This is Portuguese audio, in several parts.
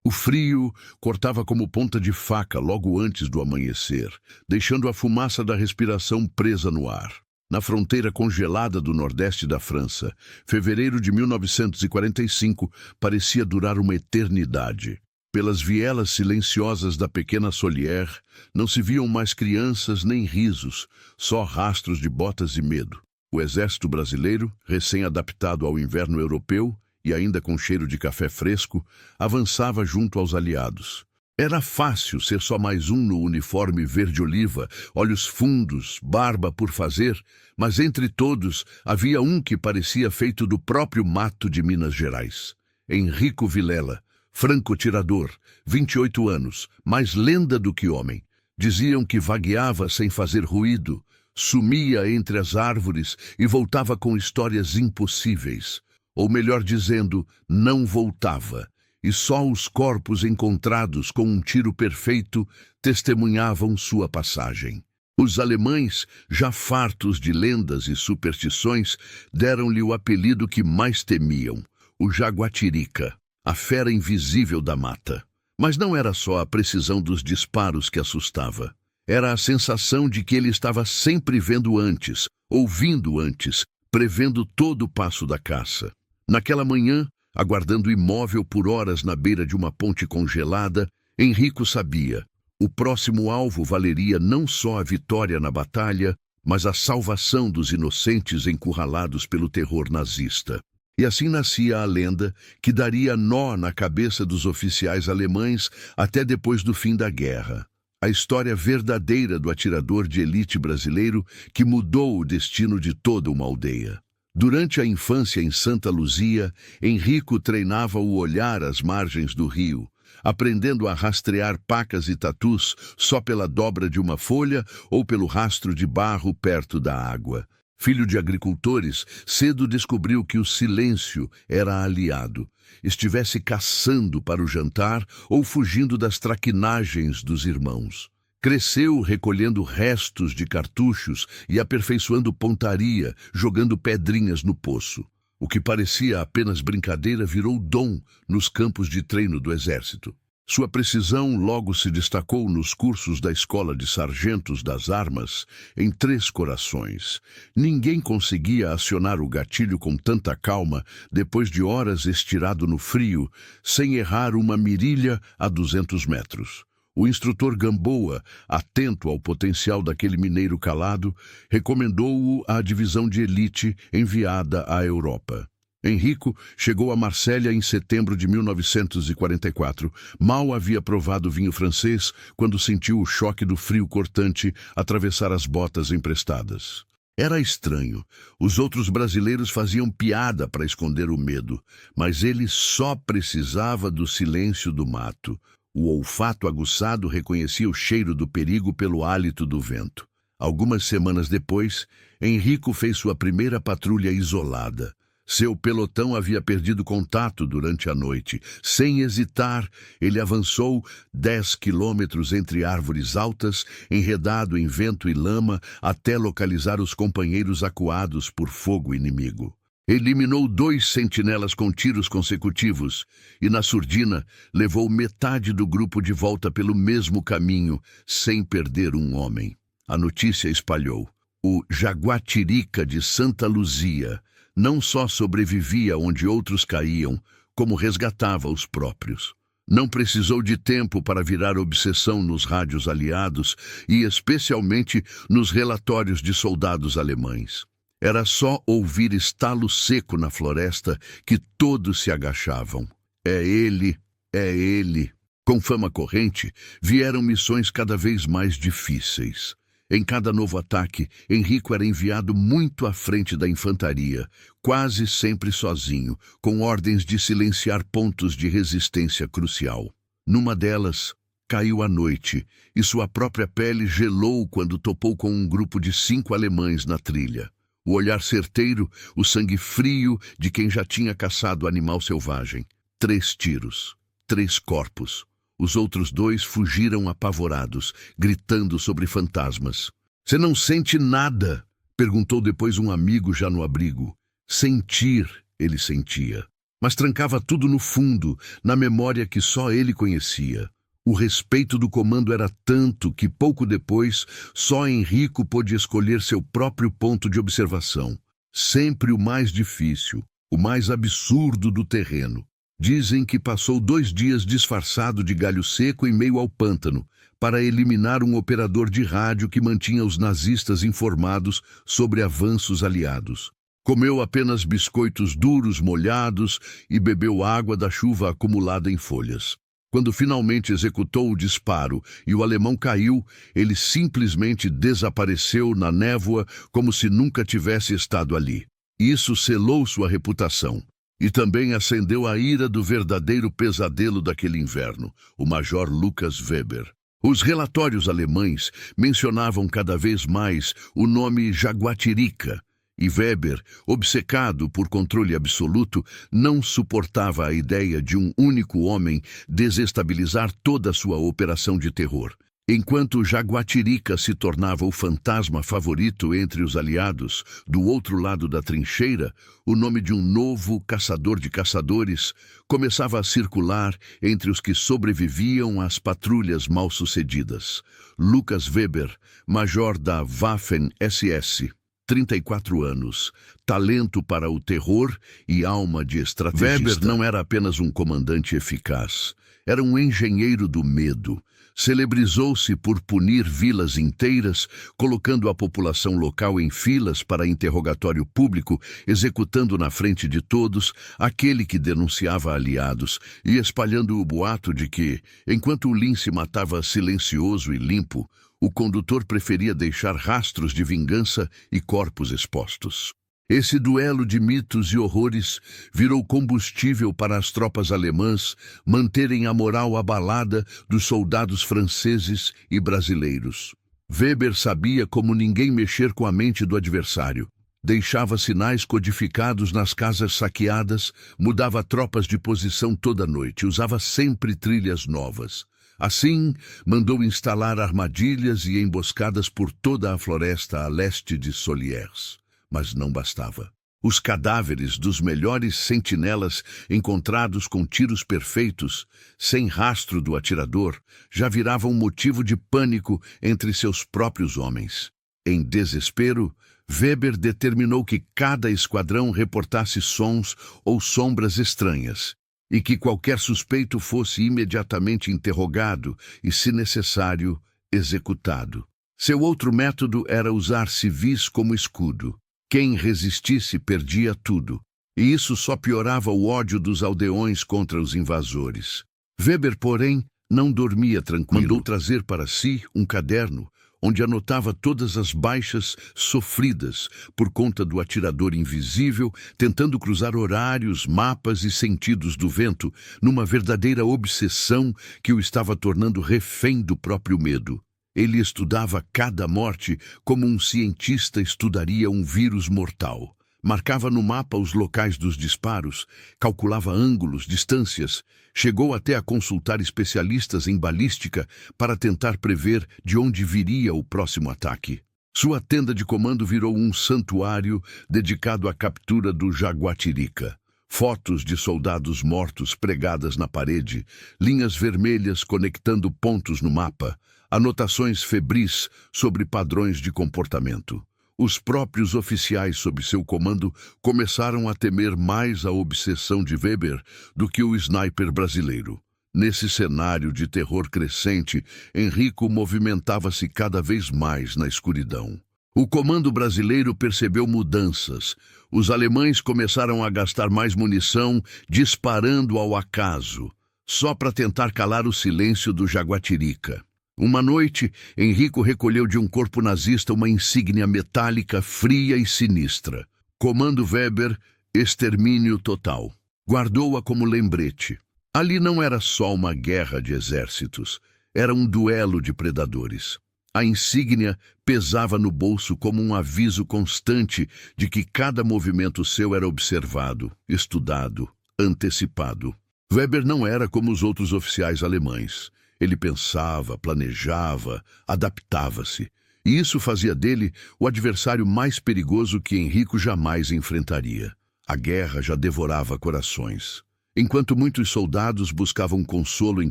O frio cortava como ponta de faca logo antes do amanhecer, deixando a fumaça da respiração presa no ar. Na fronteira congelada do nordeste da França, fevereiro de 1945 parecia durar uma eternidade. Pelas vielas silenciosas da pequena Solière, não se viam mais crianças nem risos, só rastros de botas e medo. O exército brasileiro, recém-adaptado ao inverno europeu e ainda com cheiro de café fresco, avançava junto aos aliados. Era fácil ser só mais um no uniforme verde-oliva, olhos fundos, barba por fazer, mas entre todos havia um que parecia feito do próprio mato de Minas Gerais. Henrico Vilela, franco-tirador, 28 anos, mais lenda do que homem. Diziam que vagueava sem fazer ruído, sumia entre as árvores e voltava com histórias impossíveis. Ou melhor dizendo, não voltava. E só os corpos encontrados com um tiro perfeito testemunhavam sua passagem. Os alemães, já fartos de lendas e superstições, deram-lhe o apelido que mais temiam, o Jaguatirica, a fera invisível da mata. Mas não era só a precisão dos disparos que assustava. Era a sensação de que ele estava sempre vendo antes, ouvindo antes, prevendo todo o passo da caça. Naquela manhã, aguardando imóvel por horas na beira de uma ponte congelada, Henrico sabia: o próximo alvo valeria não só a vitória na batalha, mas a salvação dos inocentes encurralados pelo terror nazista. E assim nascia a lenda que daria nó na cabeça dos oficiais alemães até depois do fim da guerra. A história verdadeira do atirador de elite brasileiro que mudou o destino de toda uma aldeia. Durante a infância em Santa Luzia, Henrico treinava o olhar às margens do rio, aprendendo a rastrear pacas e tatus só pela dobra de uma folha ou pelo rastro de barro perto da água. Filho de agricultores, cedo descobriu que o silêncio era aliado, estivesse caçando para o jantar ou fugindo das traquinagens dos irmãos. Cresceu recolhendo restos de cartuchos e aperfeiçoando pontaria, jogando pedrinhas no poço. O que parecia apenas brincadeira virou dom nos campos de treino do exército. Sua precisão logo se destacou nos cursos da Escola de Sargentos das Armas, em Três Corações. Ninguém conseguia acionar o gatilho com tanta calma, depois de horas estirado no frio, sem errar uma mirilha a 200 metros. O instrutor Gamboa, atento ao potencial daquele mineiro calado, recomendou-o à divisão de elite enviada à Europa. Henrico chegou a Marsella em setembro de 1944. Mal havia provado vinho francês quando sentiu o choque do frio cortante atravessar as botas emprestadas. Era estranho. Os outros brasileiros faziam piada para esconder o medo, mas ele só precisava do silêncio do mato. O olfato aguçado reconhecia o cheiro do perigo pelo hálito do vento. Algumas semanas depois, Henrico fez sua primeira patrulha isolada. Seu pelotão havia perdido contato durante a noite. Sem hesitar, ele avançou 10 quilômetros entre árvores altas, enredado em vento e lama, até localizar os companheiros acuados por fogo inimigo. Eliminou 2 sentinelas com tiros consecutivos e, na surdina, levou metade do grupo de volta pelo mesmo caminho, sem perder um homem. A notícia espalhou. O Jaguatirica de Santa Luzia não só sobrevivia onde outros caíam, como resgatava os próprios. Não precisou de tempo para virar obsessão nos rádios aliados e especialmente nos relatórios de soldados alemães. Era só ouvir estalo seco na floresta que todos se agachavam. É ele, é ele. Com fama corrente, vieram missões cada vez mais difíceis. Em cada novo ataque, Henrico era enviado muito à frente da infantaria, quase sempre sozinho, com ordens de silenciar pontos de resistência crucial. Numa delas, caiu a noite e sua própria pele gelou quando topou com um grupo de 5 alemães na trilha. O olhar certeiro, o sangue frio de quem já tinha caçado animal selvagem. 3 tiros, 3 corpos. Os outros 2 fugiram apavorados, gritando sobre fantasmas. "Você não sente nada?" perguntou depois um amigo já no abrigo. Sentir, ele sentia. mas trancava tudo no fundo, na memória que só ele conhecia. O respeito do comando era tanto que, pouco depois, só Henrico pôde escolher seu próprio ponto de observação. Sempre o mais difícil, o mais absurdo do terreno. Dizem que passou 2 dias disfarçado de galho seco em meio ao pântano, para eliminar um operador de rádio que mantinha os nazistas informados sobre avanços aliados. Comeu apenas biscoitos duros molhados e bebeu água da chuva acumulada em folhas. Quando finalmente executou o disparo e o alemão caiu, ele simplesmente desapareceu na névoa como se nunca tivesse estado ali. Isso selou sua reputação. E também acendeu a ira do verdadeiro pesadelo daquele inverno, o Major Lucas Weber. Os relatórios alemães mencionavam cada vez mais o nome Jaguatirica, e Weber, obcecado por controle absoluto, não suportava a ideia de um único homem desestabilizar toda a sua operação de terror. Enquanto Jaguatirica se tornava o fantasma favorito entre os aliados, do outro lado da trincheira, o nome de um novo caçador de caçadores começava a circular entre os que sobreviviam às patrulhas mal-sucedidas. Lucas Weber, major da Waffen-SS, 34 anos, talento para o terror e alma de estrategista. Weber não era apenas um comandante eficaz, era um engenheiro do medo. Celebrizou-se por punir vilas inteiras, colocando a população local em filas para interrogatório público, executando na frente de todos aquele que denunciava aliados e espalhando o boato de que, enquanto o lince matava silencioso e limpo, o condutor preferia deixar rastros de vingança e corpos expostos. Esse duelo de mitos e horrores virou combustível para as tropas alemãs manterem a moral abalada dos soldados franceses e brasileiros. Weber sabia como ninguém mexer com a mente do adversário. Deixava sinais codificados nas casas saqueadas, mudava tropas de posição toda noite, usava sempre trilhas novas. Assim, mandou instalar armadilhas e emboscadas por toda a floresta a leste de Soliers. Mas não bastava. Os cadáveres dos melhores sentinelas encontrados com tiros perfeitos, sem rastro do atirador, já viravam motivo de pânico entre seus próprios homens. Em desespero, Weber determinou que cada esquadrão reportasse sons ou sombras estranhas, e que qualquer suspeito fosse imediatamente interrogado e, se necessário, executado. Seu outro método era usar civis como escudo. Quem resistisse perdia tudo, e isso só piorava o ódio dos aldeões contra os invasores. Weber, porém, não dormia tranquilo. Mandou trazer para si um caderno, onde anotava todas as baixas sofridas por conta do atirador invisível, tentando cruzar horários, mapas e sentidos do vento, numa verdadeira obsessão que o estava tornando refém do próprio medo. Ele estudava cada morte como um cientista estudaria um vírus mortal. Marcava no mapa os locais dos disparos, calculava ângulos, distâncias, chegou até a consultar especialistas em balística para tentar prever de onde viria o próximo ataque. Sua tenda de comando virou um santuário dedicado à captura do Jaguatirica. Fotos de soldados mortos pregadas na parede, linhas vermelhas conectando pontos no mapa, anotações febris sobre padrões de comportamento. Os próprios oficiais sob seu comando começaram a temer mais a obsessão de Weber do que o sniper brasileiro. Nesse cenário de terror crescente, Henrico movimentava-se cada vez mais na escuridão. O comando brasileiro percebeu mudanças. Os alemães começaram a gastar mais munição, disparando ao acaso, só para tentar calar o silêncio do Jaguatirica. Uma noite, Henrico recolheu de um corpo nazista uma insígnia metálica fria e sinistra. Comando Weber, extermínio total. Guardou-a como lembrete. Ali não era só uma guerra de exércitos, era um duelo de predadores. A insígnia pesava no bolso como um aviso constante de que cada movimento seu era observado, estudado, antecipado. Weber não era como os outros oficiais alemães. Ele pensava, planejava, adaptava-se. E isso fazia dele o adversário mais perigoso que Henrico jamais enfrentaria. A guerra já devorava corações. Enquanto muitos soldados buscavam consolo em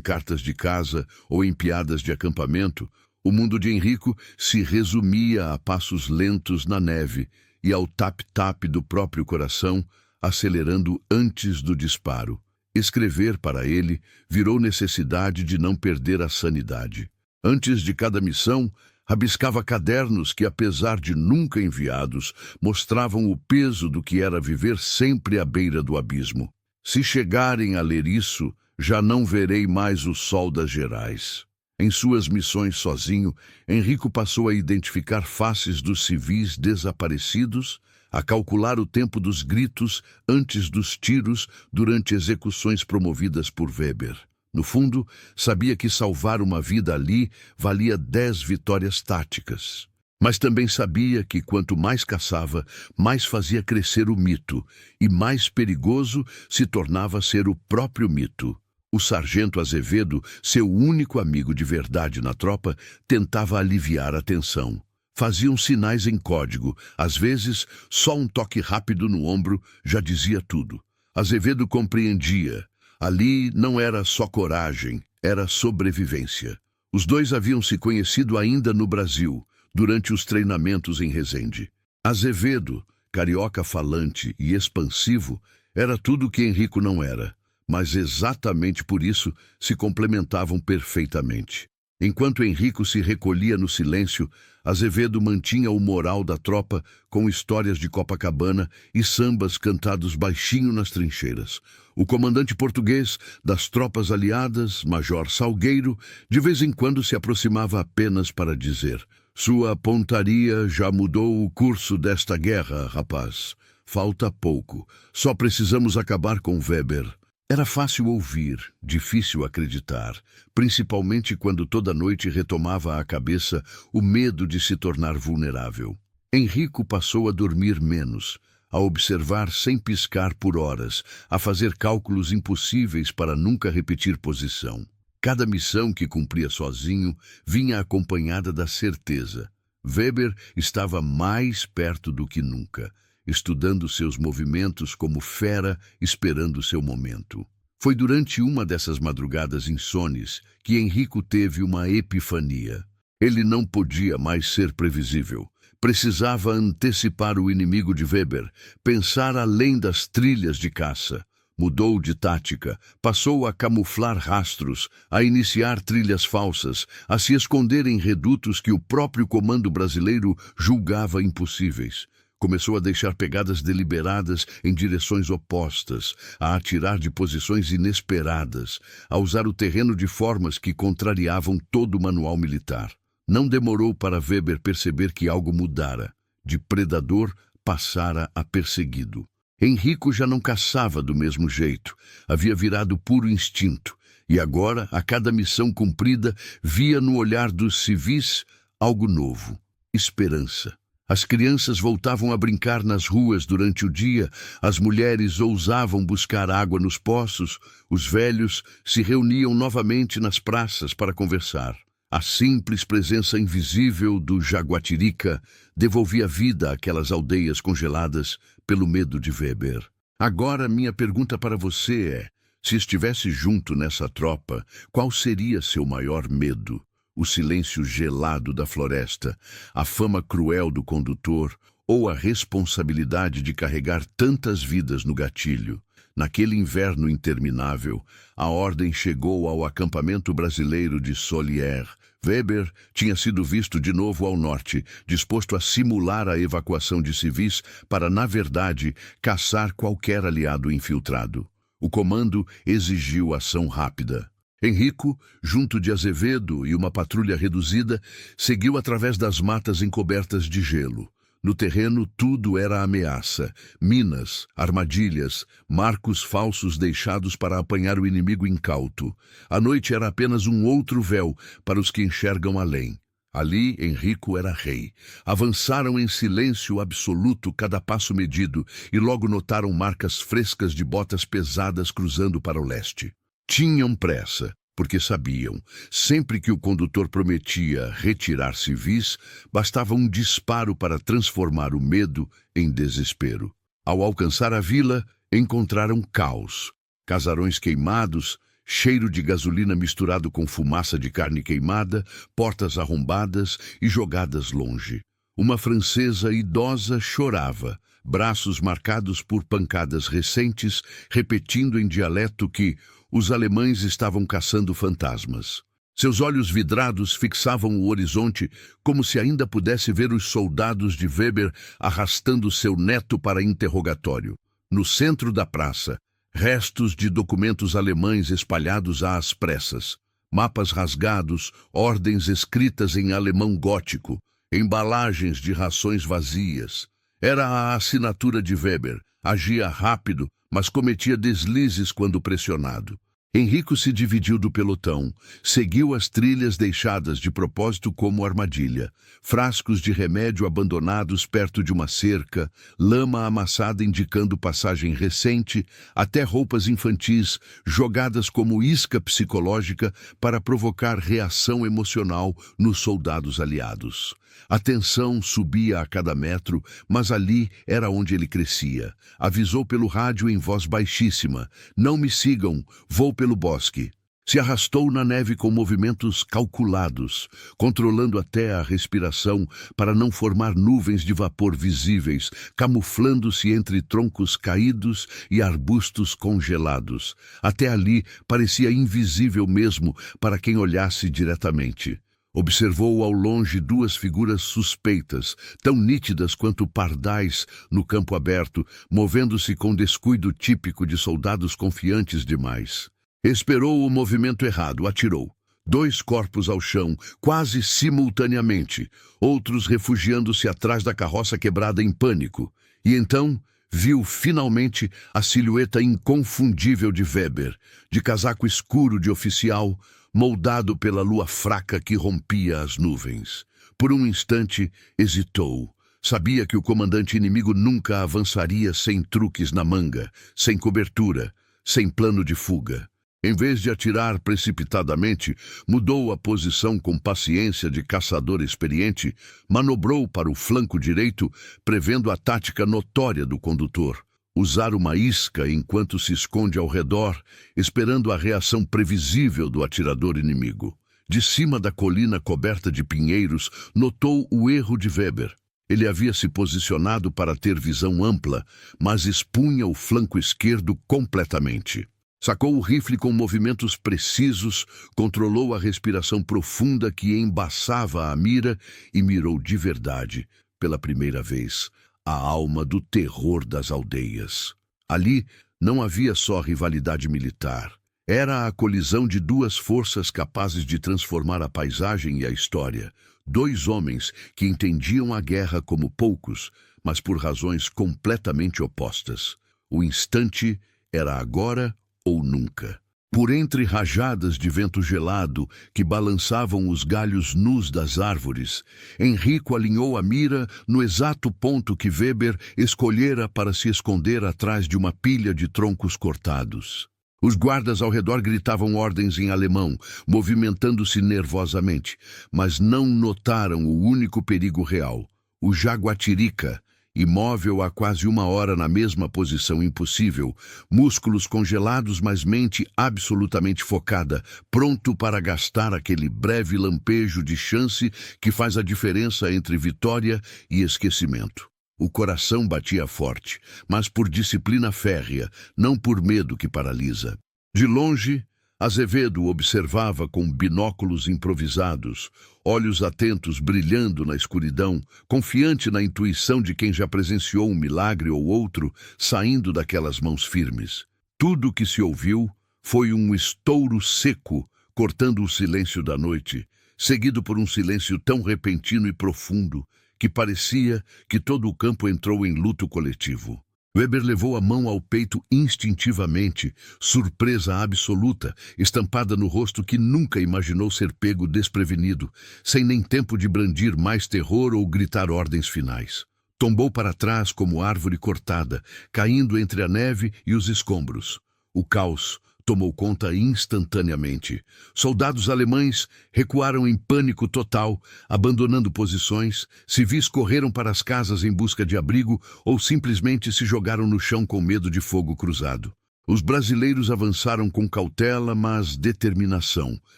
cartas de casa ou em piadas de acampamento, o mundo de Henrico se resumia a passos lentos na neve e ao tap-tap do próprio coração, acelerando antes do disparo. Escrever para ele virou necessidade de não perder a sanidade. Antes de cada missão, rabiscava cadernos que, apesar de nunca enviados, mostravam o peso do que era viver sempre à beira do abismo. Se chegarem a ler isso, já não verei mais o sol das Gerais. Em suas missões sozinho, Henrico passou a identificar faces dos civis desaparecidos, a calcular o tempo dos gritos antes dos tiros durante execuções promovidas por Weber. No fundo, sabia que salvar uma vida ali valia 10 vitórias táticas. Mas também sabia que quanto mais caçava, mais fazia crescer o mito, e mais perigoso se tornava ser o próprio mito. O sargento Azevedo, seu único amigo de verdade na tropa, tentava aliviar a tensão. Faziam sinais em código, às vezes só um toque rápido no ombro já dizia tudo. Azevedo compreendia. Ali não era só coragem, era sobrevivência. Os dois haviam se conhecido ainda no Brasil, durante os treinamentos em Resende. Azevedo, carioca falante e expansivo, era tudo o que Henrico não era, mas exatamente por isso se complementavam perfeitamente. Enquanto Henrico se recolhia no silêncio, Azevedo mantinha o moral da tropa com histórias de Copacabana e sambas cantados baixinho nas trincheiras. O comandante português das tropas aliadas, Major Salgueiro, de vez em quando se aproximava apenas para dizer: "Sua pontaria já mudou o curso desta guerra, rapaz. Falta pouco. Só precisamos acabar com Weber." Era fácil ouvir, difícil acreditar, principalmente quando toda noite retomava à cabeça o medo de se tornar vulnerável. Henrico passou a dormir menos, a observar sem piscar por horas, a fazer cálculos impossíveis para nunca repetir posição. Cada missão que cumpria sozinho vinha acompanhada da certeza. Weber estava mais perto do que nunca, estudando seus movimentos como fera esperando seu momento. Foi durante uma dessas madrugadas insones que Henrico teve uma epifania. Ele não podia mais ser previsível. Precisava antecipar o inimigo de Weber, pensar além das trilhas de caça. Mudou de tática, passou a camuflar rastros, a iniciar trilhas falsas, a se esconder em redutos que o próprio comando brasileiro julgava impossíveis. Começou a deixar pegadas deliberadas em direções opostas, a atirar de posições inesperadas, a usar o terreno de formas que contrariavam todo o manual militar. Não demorou para Weber perceber que algo mudara. De predador, passara a perseguido. Henrico já não caçava do mesmo jeito, havia virado puro instinto, e agora, a cada missão cumprida, via no olhar dos civis algo novo: esperança. As crianças voltavam a brincar nas ruas durante o dia, as mulheres ousavam buscar água nos poços, os velhos se reuniam novamente nas praças para conversar. A simples presença invisível do Jaguatirica devolvia vida àquelas aldeias congeladas pelo medo de Weber. Agora, minha pergunta para você é: se estivesse junto nessa tropa, qual seria seu maior medo? O silêncio gelado da floresta, a fama cruel do condutor ou a responsabilidade de carregar tantas vidas no gatilho? Naquele inverno interminável, a ordem chegou ao acampamento brasileiro de Solier. Weber tinha sido visto de novo ao norte, disposto a simular a evacuação de civis para, na verdade, caçar qualquer aliado infiltrado. O comando exigiu ação rápida. Henrico, junto de Azevedo e uma patrulha reduzida, seguiu através das matas encobertas de gelo. No terreno, tudo era ameaça: minas, armadilhas, marcos falsos deixados para apanhar o inimigo incauto. A noite era apenas um outro véu para os que enxergam além. Ali, Henrico era rei. Avançaram em silêncio absoluto, cada passo medido, e logo notaram marcas frescas de botas pesadas cruzando para o leste. Tinham pressa, porque sabiam, sempre que o condutor prometia retirar civis, bastava um disparo para transformar o medo em desespero. Ao alcançar a vila, encontraram caos. Casarões queimados, cheiro de gasolina misturado com fumaça de carne queimada, portas arrombadas e jogadas longe. Uma francesa idosa chorava, braços marcados por pancadas recentes, repetindo em dialeto que os alemães estavam caçando fantasmas. Seus olhos vidrados fixavam o horizonte como se ainda pudesse ver os soldados de Weber arrastando seu neto para interrogatório. No centro da praça, restos de documentos alemães espalhados às pressas, mapas rasgados, ordens escritas em alemão gótico, embalagens de rações vazias. Era a assinatura de Weber. Agia rápido, mas cometia deslizes quando pressionado. Henrico se dividiu do pelotão, seguiu as trilhas deixadas de propósito como armadilha, frascos de remédio abandonados perto de uma cerca, lama amassada indicando passagem recente, até roupas infantis jogadas como isca psicológica para provocar reação emocional nos soldados aliados. A tensão subia a cada metro, mas ali era onde ele crescia. Avisou pelo rádio em voz baixíssima: "Não me sigam, vou pelo bosque." Se arrastou na neve com movimentos calculados, controlando até a respiração para não formar nuvens de vapor visíveis, camuflando-se entre troncos caídos e arbustos congelados. Até ali parecia invisível mesmo para quem olhasse diretamente. Observou ao longe duas figuras suspeitas, tão nítidas quanto pardais no campo aberto, movendo-se com descuido típico de soldados confiantes demais. Esperou o movimento errado, atirou. 2 corpos ao chão, quase simultaneamente, outros refugiando-se atrás da carroça quebrada em pânico. E então viu finalmente a silhueta inconfundível de Weber, de casaco escuro de oficial, moldado pela lua fraca que rompia as nuvens. Por um instante, hesitou. Sabia que o comandante inimigo nunca avançaria sem truques na manga, sem cobertura, sem plano de fuga. Em vez de atirar precipitadamente, mudou a posição com paciência de caçador experiente, manobrou para o flanco direito, prevendo a tática notória do condutor. Usar uma isca enquanto se esconde ao redor, esperando a reação previsível do atirador inimigo. De cima da colina coberta de pinheiros, notou o erro de Weber. Ele havia se posicionado para ter visão ampla, mas expunha o flanco esquerdo completamente. Sacou o rifle com movimentos precisos, controlou a respiração profunda que embaçava a mira e mirou de verdade, pela primeira vez, a alma do terror das aldeias. Ali não havia só rivalidade militar. Era a colisão de 2 forças capazes de transformar a paisagem e a história. 2 homens que entendiam a guerra como poucos, mas por razões completamente opostas. O instante era agora ou nunca. Por entre rajadas de vento gelado que balançavam os galhos nus das árvores, Henrico alinhou a mira no exato ponto que Weber escolhera para se esconder atrás de uma pilha de troncos cortados. Os guardas ao redor gritavam ordens em alemão, movimentando-se nervosamente, mas não notaram o único perigo real: o jaguatirica, imóvel há quase 1 hora na mesma posição impossível, músculos congelados, mas mente absolutamente focada, pronto para gastar aquele breve lampejo de chance que faz a diferença entre vitória e esquecimento. O coração batia forte, mas por disciplina férrea, não por medo que paralisa. De longe, Azevedo observava com binóculos improvisados, olhos atentos brilhando na escuridão, confiante na intuição de quem já presenciou um milagre ou outro saindo daquelas mãos firmes. Tudo o que se ouviu foi um estouro seco cortando o silêncio da noite, seguido por um silêncio tão repentino e profundo que parecia que todo o campo entrou em luto coletivo. Weber levou a mão ao peito instintivamente, surpresa absoluta, estampada no rosto que nunca imaginou ser pego desprevenido, sem nem tempo de brandir mais terror ou gritar ordens finais. Tombou para trás como árvore cortada, caindo entre a neve e os escombros. O caos tomou conta instantaneamente. Soldados alemães recuaram em pânico total, abandonando posições, civis correram para as casas em busca de abrigo ou simplesmente se jogaram no chão com medo de fogo cruzado. Os brasileiros avançaram com cautela, mas determinação.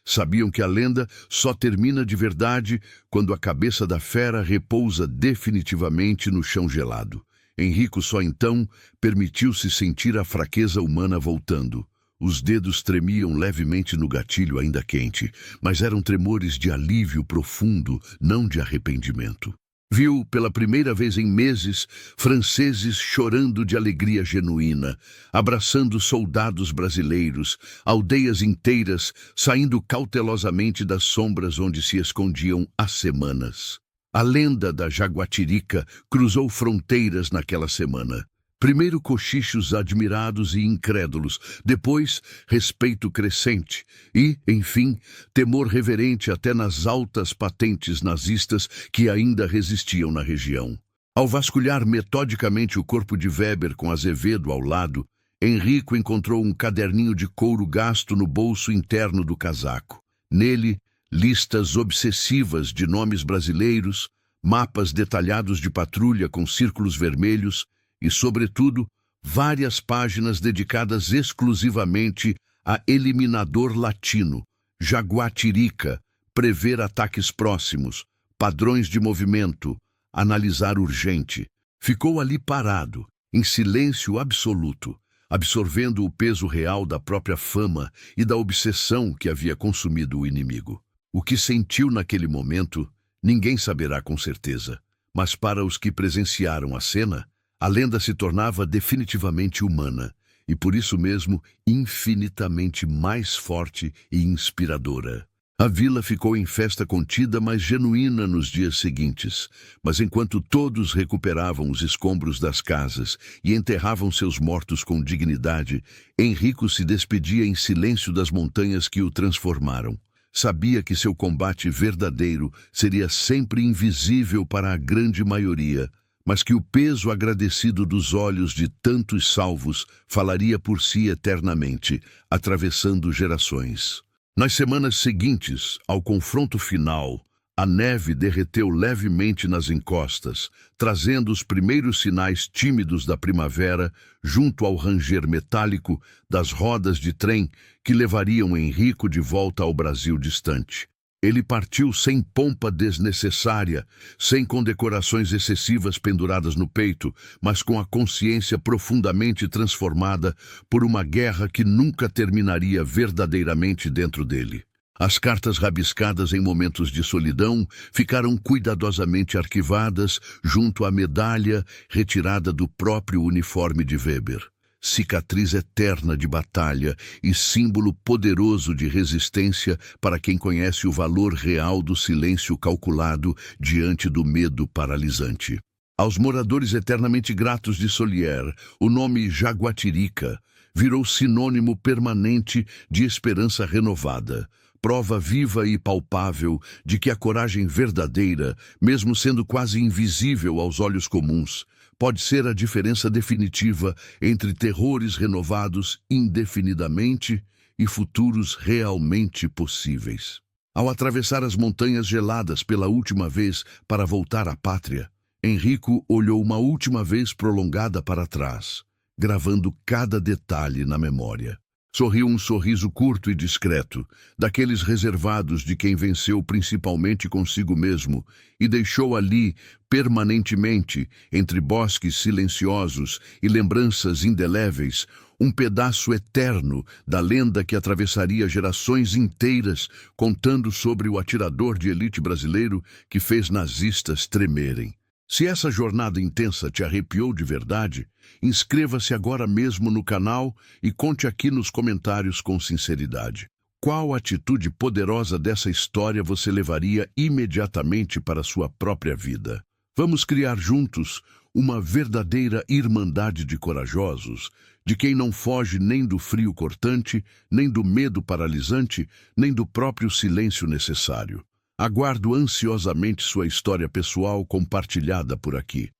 Sabiam que a lenda só termina de verdade quando a cabeça da fera repousa definitivamente no chão gelado. Henrico só então permitiu-se sentir a fraqueza humana voltando. Os dedos tremiam levemente no gatilho ainda quente, mas eram tremores de alívio profundo, não de arrependimento. Viu, pela primeira vez em meses, franceses chorando de alegria genuína, abraçando soldados brasileiros, aldeias inteiras saindo cautelosamente das sombras onde se escondiam há semanas. A lenda da Jaguatirica cruzou fronteiras naquela semana. Primeiro cochichos admirados e incrédulos, depois respeito crescente e, enfim, temor reverente até nas altas patentes nazistas que ainda resistiam na região. Ao vasculhar metodicamente o corpo de Weber com Azevedo ao lado, Henrico encontrou um caderninho de couro gasto no bolso interno do casaco. Nele, listas obsessivas de nomes brasileiros, mapas detalhados de patrulha com círculos vermelhos, e, sobretudo, várias páginas dedicadas exclusivamente a Eliminador Latino, Jaguatirica, prever ataques próximos, padrões de movimento, analisar urgente. Ficou ali parado, em silêncio absoluto, absorvendo o peso real da própria fama e da obsessão que havia consumido o inimigo. O que sentiu naquele momento, ninguém saberá com certeza, mas para os que presenciaram a cena, a lenda se tornava definitivamente humana e, por isso mesmo, infinitamente mais forte e inspiradora. A vila ficou em festa contida, mas genuína nos dias seguintes. Mas enquanto todos recuperavam os escombros das casas e enterravam seus mortos com dignidade, Henrico se despedia em silêncio das montanhas que o transformaram. Sabia que seu combate verdadeiro seria sempre invisível para a grande maioria, mas que o peso agradecido dos olhos de tantos salvos falaria por si eternamente, atravessando gerações. Nas semanas seguintes, ao confronto final, a neve derreteu levemente nas encostas, trazendo os primeiros sinais tímidos da primavera junto ao ranger metálico das rodas de trem que levariam Henrico de volta ao Brasil distante. Ele partiu sem pompa desnecessária, sem condecorações excessivas penduradas no peito, mas com a consciência profundamente transformada por uma guerra que nunca terminaria verdadeiramente dentro dele. As cartas rabiscadas em momentos de solidão ficaram cuidadosamente arquivadas junto à medalha retirada do próprio uniforme de Weber. Cicatriz eterna de batalha e símbolo poderoso de resistência para quem conhece o valor real do silêncio calculado diante do medo paralisante. Aos moradores eternamente gratos de Solier, o nome Jaguatirica virou sinônimo permanente de esperança renovada, prova viva e palpável de que a coragem verdadeira, mesmo sendo quase invisível aos olhos comuns, pode ser a diferença definitiva entre terrores renovados indefinidamente e futuros realmente possíveis. Ao atravessar as montanhas geladas pela última vez para voltar à pátria, Henrico olhou uma última vez prolongada para trás, gravando cada detalhe na memória. Sorriu um sorriso curto e discreto, daqueles reservados de quem venceu principalmente consigo mesmo, e deixou ali, permanentemente, entre bosques silenciosos e lembranças indeléveis, um pedaço eterno da lenda que atravessaria gerações inteiras, contando sobre o atirador de elite brasileiro que fez nazistas tremerem. Se essa jornada intensa te arrepiou de verdade, inscreva-se agora mesmo no canal e conte aqui nos comentários com sinceridade. Qual atitude poderosa dessa história você levaria imediatamente para a sua própria vida? Vamos criar juntos uma verdadeira irmandade de corajosos, de quem não foge nem do frio cortante, nem do medo paralisante, nem do próprio silêncio necessário. Aguardo ansiosamente sua história pessoal compartilhada por aqui.